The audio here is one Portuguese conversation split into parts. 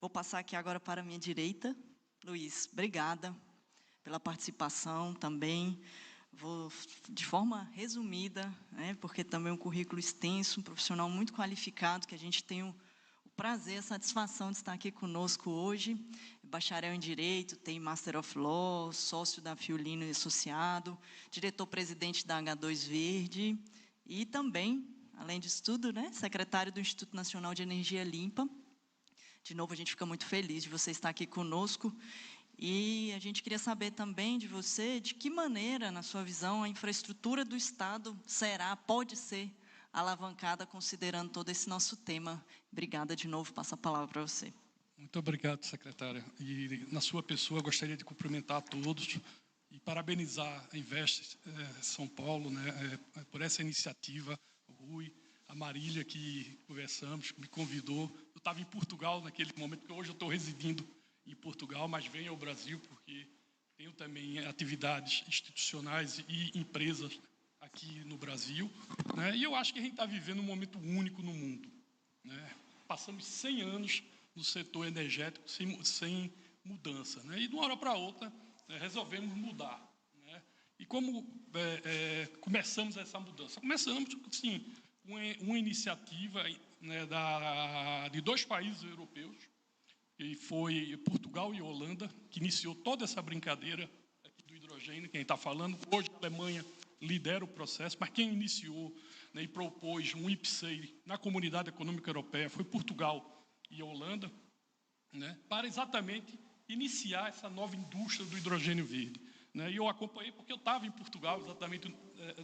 Vou passar aqui agora para a minha direita. Luiz, obrigada pela participação também. Vou, de forma resumida, porque também é um currículo extenso, um profissional muito qualificado, que a gente tem o prazer, a satisfação de estar aqui conosco hoje. Bacharel em Direito, tem Master of Law, sócio da Fiolino e Associado, diretor-presidente da H2 Verde e também, além disso tudo, secretário do Instituto Nacional de Energia Limpa. De novo, a gente fica muito feliz de você estar aqui conosco. E a gente queria saber também de você, de que maneira, na sua visão, a infraestrutura do Estado pode ser alavancada, considerando todo esse nosso tema. Obrigada de novo, passo a palavra para você. Muito obrigado, secretária. E, na sua pessoa, gostaria de cumprimentar a todos e parabenizar a Invest São Paulo, por essa iniciativa, o Rui, a Marília, que conversamos, me convidou. Eu estava em Portugal naquele momento, porque hoje eu estou residindo em Portugal, mas venho ao Brasil porque tenho também atividades institucionais e empresas aqui no Brasil. E eu acho que a gente está vivendo um momento único no mundo. Passamos 100 anos no setor energético sem mudança. E de uma hora para outra resolvemos mudar. E como começamos essa mudança? Começamos, sim, uma iniciativa de 2 países europeus, que foi Portugal e Holanda, que iniciou toda essa brincadeira aqui do hidrogênio, quem está falando. Hoje a Alemanha lidera o processo, mas quem iniciou e propôs um IPCEI na Comunidade Econômica Europeia foi Portugal e Holanda, para exatamente iniciar essa nova indústria do hidrogênio verde. E eu acompanhei porque eu estava em Portugal exatamente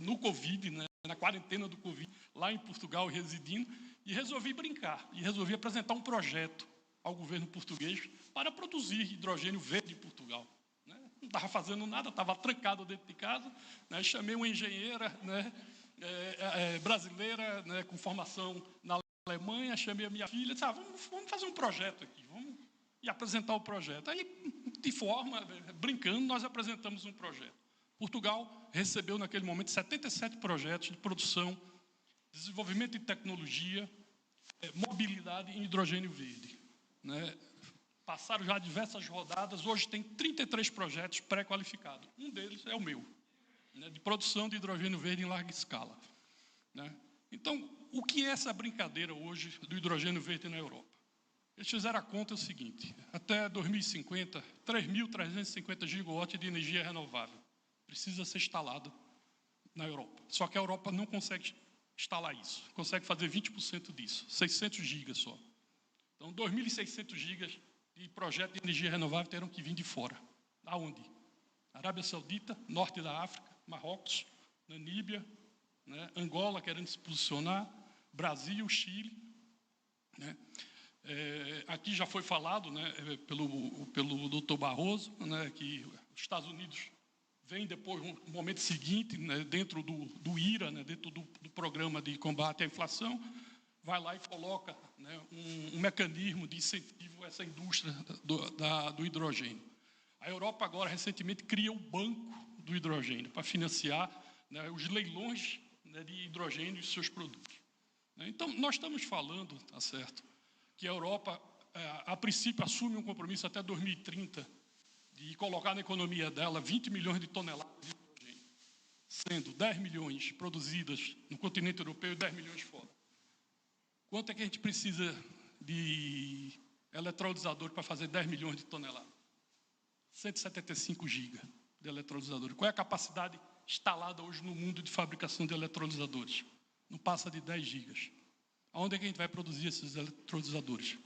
no Covid, na quarentena do Covid, lá em Portugal residindo, e resolvi brincar, e resolvi apresentar um projeto ao governo português para produzir hidrogênio verde em Portugal. Não estava fazendo nada, estava trancado dentro de casa, chamei uma engenheira brasileira com formação na Alemanha, chamei a minha filha, disse, vamos fazer um projeto aqui, vamos e apresentar o projeto. Aí, de forma, brincando, nós apresentamos um projeto. Portugal recebeu, naquele momento, 77 projetos de produção, desenvolvimento de tecnologia, mobilidade em hidrogênio verde. Passaram já diversas rodadas, hoje tem 33 projetos pré-qualificados. Um deles é o meu, de produção de hidrogênio verde em larga escala. Então, o que é essa brincadeira hoje do hidrogênio verde na Europa? Eles fizeram a conta o seguinte: até 2050, 3.350 gigawatts de energia renovável precisa ser instalado na Europa. Só que a Europa não consegue instalar isso, consegue fazer 20% disso, 600 gigas só. Então, 2.600 gigas de projeto de energia renovável terão que vir de fora. Aonde? Arábia Saudita, norte da África, Marrocos, Namíbia, Angola querendo se posicionar, Brasil, Chile. Aqui já foi falado pelo doutor Barroso, que os Estados Unidos vem depois, no momento seguinte, dentro do IRA, dentro do programa de combate à inflação, vai lá e coloca um mecanismo de incentivo a essa indústria do hidrogênio. A Europa agora, recentemente, cria o Banco do Hidrogênio para financiar os leilões de hidrogênio e seus produtos. Então, nós estamos falando, tá certo, que a Europa, a princípio, assume um compromisso até 2030 de colocar na economia dela 20 milhões de toneladas de hidrogênio, sendo 10 milhões produzidas no continente europeu e 10 milhões fora. Quanto é que a gente precisa de eletrolisador para fazer 10 milhões de toneladas? 175 gigas de eletrolisadores. Qual é a capacidade instalada hoje no mundo de fabricação de eletrolisadores? Não passa de 10 gigas. Aonde é que a gente vai produzir esses eletrolisadores?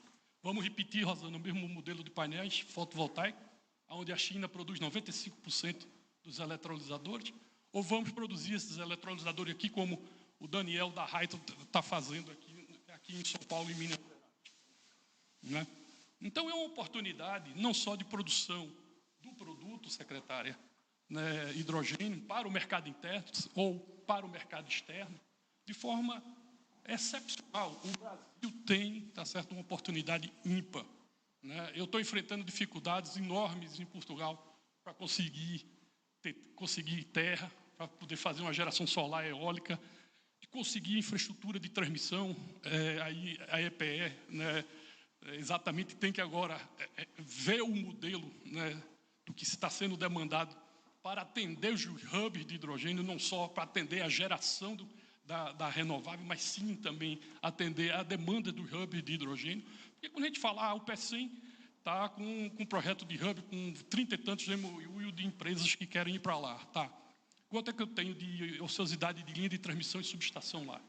Vamos repetir, Rosana, o mesmo modelo de painéis fotovoltaicos, onde a China produz 95% dos eletrolisadores? Ou vamos produzir esses eletrolisadores aqui, como o Daniel da Raito está fazendo aqui em São Paulo e Minas Gerais? Então, é uma oportunidade não só de produção do produto, secretária, hidrogênio, para o mercado interno ou para o mercado externo, de forma excepcional. O Brasil tem, tá certo, uma oportunidade ímpar. Eu estou enfrentando dificuldades enormes em Portugal para conseguir terra, para poder fazer uma geração solar eólica, de conseguir infraestrutura de transmissão, a EPE, exatamente tem que agora ver o modelo, né, do que está sendo demandado para atender os hubs de hidrogênio, não só para atender a geração da renovável, mas sim também atender a demanda do hub de hidrogênio. Porque quando a gente fala, o PECEM está com um projeto de hub com 30 e tantos MOU de empresas que querem ir para lá. Tá. Quanto é que eu tenho de ociosidade de linha de transmissão e subestação lá?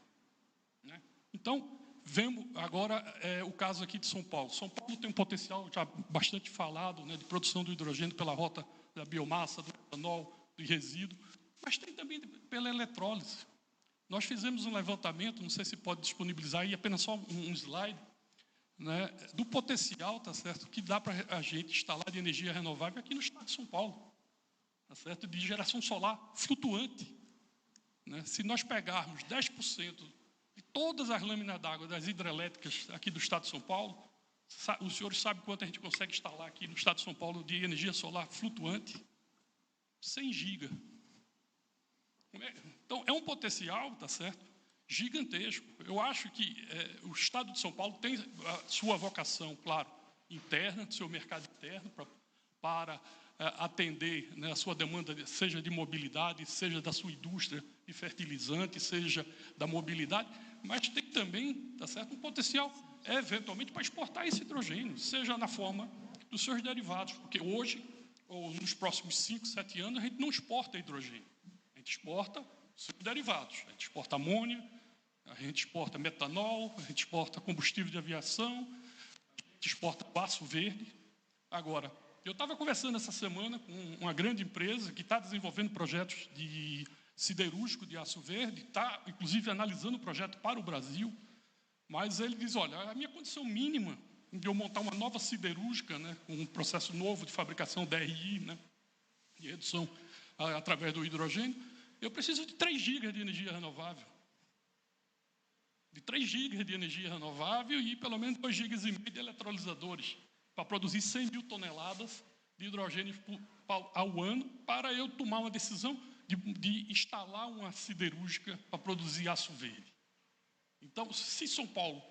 Né? Então, vemos agora o caso aqui de São Paulo. São Paulo tem um potencial já bastante falado, né, de produção do hidrogênio pela rota da biomassa, do etanol, do resíduo, mas tem também pela eletrólise. Nós fizemos um levantamento, não sei se pode disponibilizar aí, apenas só um slide, né, do potencial, tá certo, que dá para a gente instalar de energia renovável aqui no estado de São Paulo, tá certo, de geração solar flutuante. Né? Se nós pegarmos 10% de todas as lâminas d'água das hidrelétricas aqui do estado de São Paulo, os senhores sabem quanto a gente consegue instalar aqui no estado de São Paulo de energia solar flutuante? 100 gigas. Então, é um potencial, tá certo, gigantesco. Eu acho que o estado de São Paulo tem a sua vocação, claro, interna, do seu mercado interno, para atender, né, a sua demanda, seja de mobilidade, seja da sua indústria de fertilizante, seja da mobilidade, mas tem também, tá certo, um potencial, eventualmente, para exportar esse hidrogênio, seja na forma dos seus derivados, porque hoje, ou nos próximos 5, 7 anos, a gente não exporta hidrogênio, a gente exporta seus derivados, a gente exporta amônia, a gente exporta metanol, a gente exporta combustível de aviação, a gente exporta aço verde. Agora, eu estava conversando essa semana com uma grande empresa que está desenvolvendo projetos de siderúrgico de aço verde, está, inclusive, analisando o projeto para o Brasil, mas ele diz, olha, a minha condição mínima de eu montar uma nova siderúrgica, né, com um processo novo de fabricação DRI, né, de redução através do hidrogênio, eu preciso de 3 gigas de energia renovável. De 3 gigas de energia renovável e pelo menos 2,5 gigas de eletrolisadores, para produzir 100 mil toneladas de hidrogênio ao ano, para eu tomar uma decisão de instalar uma siderúrgica para produzir aço verde. Então, se São Paulo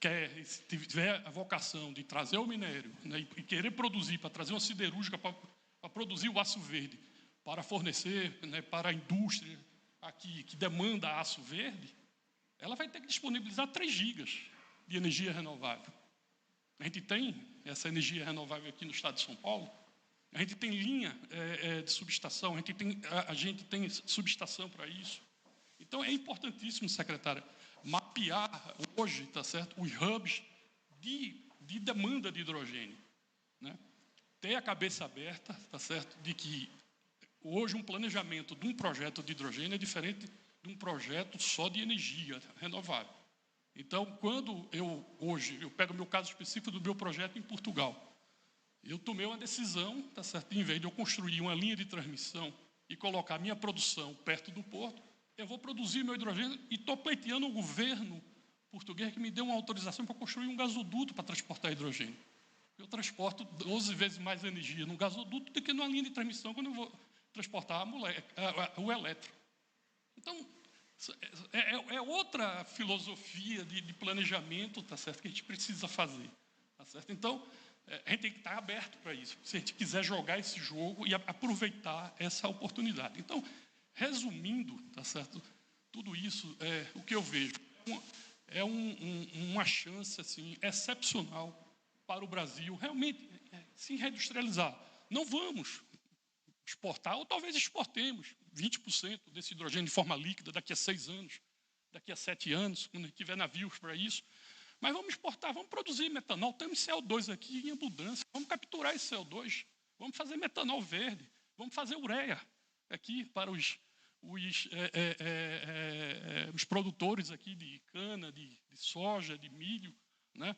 se tiver a vocação de trazer o minério, né, e querer produzir, para trazer uma siderúrgica para produzir o aço verde, para fornecer, né, para a indústria aqui que demanda aço verde, ela vai ter que disponibilizar 3 gigas de energia renovável. A gente tem essa energia renovável aqui no estado de São Paulo, a gente tem linha de subestação, a gente tem subestação para isso. Então, é importantíssimo, secretária, mapear hoje, tá certo, os hubs de demanda de hidrogênio. Né? Ter a cabeça aberta, tá certo, de que hoje um planejamento de um projeto de hidrogênio é diferente de um projeto só de energia renovável. Então, quando hoje eu pego o meu caso específico do meu projeto em Portugal, eu tomei uma decisão, tá certo, em vez de eu construir uma linha de transmissão e colocar a minha produção perto do porto, eu vou produzir meu hidrogênio e estou pleiteando o governo português que me dê uma autorização para construir um gasoduto para transportar hidrogênio. Eu transporto 12 vezes mais energia num gasoduto do que numa linha de transmissão quando eu vou transportar o elétrico. Então, é outra filosofia de planejamento, tá certo, que a gente precisa fazer. Tá certo? Então, a gente tem que estar aberto para isso, se a gente quiser jogar esse jogo e aproveitar essa oportunidade. Então, resumindo, tá certo, tudo isso, o que eu vejo é uma chance assim, excepcional para o Brasil realmente se reindustrializar. Não vamos exportar, ou talvez exportemos 20% desse hidrogênio de forma líquida daqui a 6 anos, daqui a 7 anos, quando tiver navios para isso. Mas vamos exportar, vamos produzir metanol, temos CO2 aqui em abundância, vamos capturar esse CO2, vamos fazer metanol verde, vamos fazer ureia aqui para os produtores aqui de cana, de soja, de milho, né?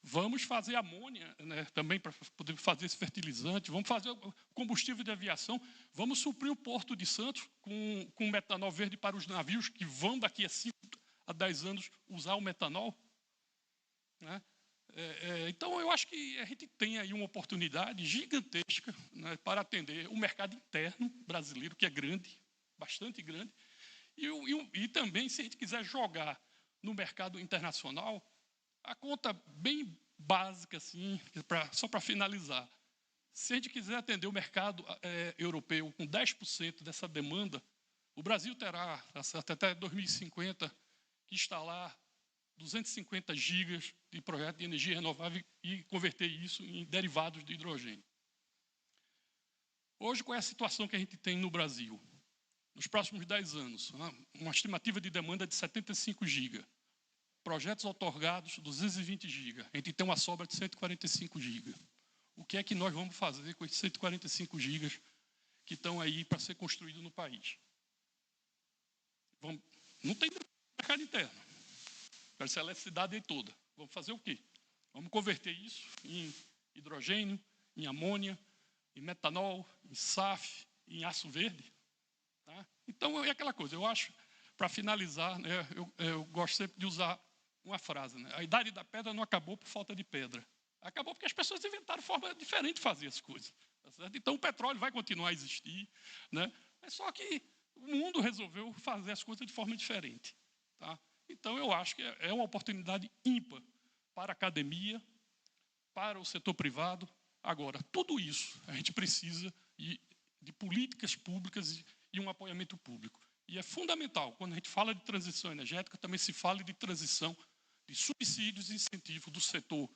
Vamos fazer amônia, né, também para poder fazer esse fertilizante, vamos fazer combustível de aviação, vamos suprir o Porto de Santos com metanol verde para os navios que vão daqui a 5 a 10 anos usar o metanol. Né? Então, eu acho que a gente tem aí uma oportunidade gigantesca, né, para atender o mercado interno brasileiro, que é grande, bastante grande, e também, se a gente quiser jogar no mercado internacional, A conta bem básica, assim, só para finalizar. Se a gente quiser atender o mercado europeu com 10% dessa demanda, o Brasil terá, até 2050, que instalar 250 gigas de projeto de energia renovável e converter isso em derivados de hidrogênio. Hoje, qual é a situação que a gente tem no Brasil? Nos próximos 10 anos, uma estimativa de demanda de 75 gigas. Projetos outorgados, 220 gigas. A gente tem uma sobra de 145 gigas. O que é que nós vamos fazer com esses 145 gigas que estão aí para ser construídos no país? Não tem mercado interno. Essa eletricidade aí toda. Vamos fazer o quê? Vamos converter isso em hidrogênio, em amônia, em metanol, em SAF, em aço verde. Tá? Então, é aquela coisa. Eu acho, para finalizar, né, eu gosto sempre de usar uma frase. Né? A idade da pedra não acabou por falta de pedra. Acabou porque as pessoas inventaram forma diferente de fazer as coisas. Tá certo? Então, o petróleo vai continuar a existir. Né? Mas só que o mundo resolveu fazer as coisas de forma diferente. Tá? Então, eu acho que é uma oportunidade ímpar para a academia, para o setor privado. Agora, tudo isso a gente precisa de políticas públicas e um apoiamento público. E é fundamental, quando a gente fala de transição energética, também se fala de transição de subsídios e incentivos do setor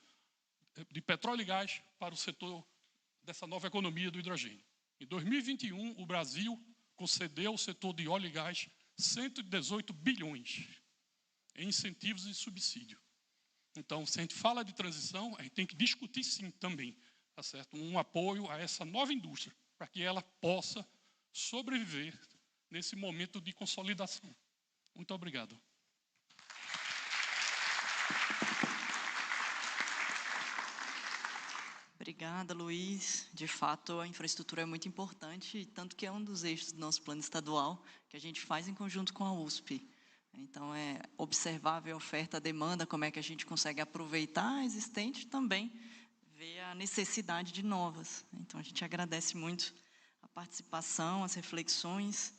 de petróleo e gás para o setor dessa nova economia do hidrogênio. Em 2021, o Brasil concedeu ao setor de óleo e gás 118 bilhões em incentivos e subsídio. Então, se a gente fala de transição, a gente tem que discutir sim também, tá certo? Um apoio a essa nova indústria, para que ela possa sobreviver nesse momento de consolidação. Muito obrigado. Obrigada, Luiz. De fato, a infraestrutura é muito importante, tanto que é um dos eixos do nosso plano estadual, que a gente faz em conjunto com a USP. Então, é observar a oferta, a demanda, como é que a gente consegue aproveitar a existente e também ver a necessidade de novas. Então, a gente agradece muito a participação, as reflexões.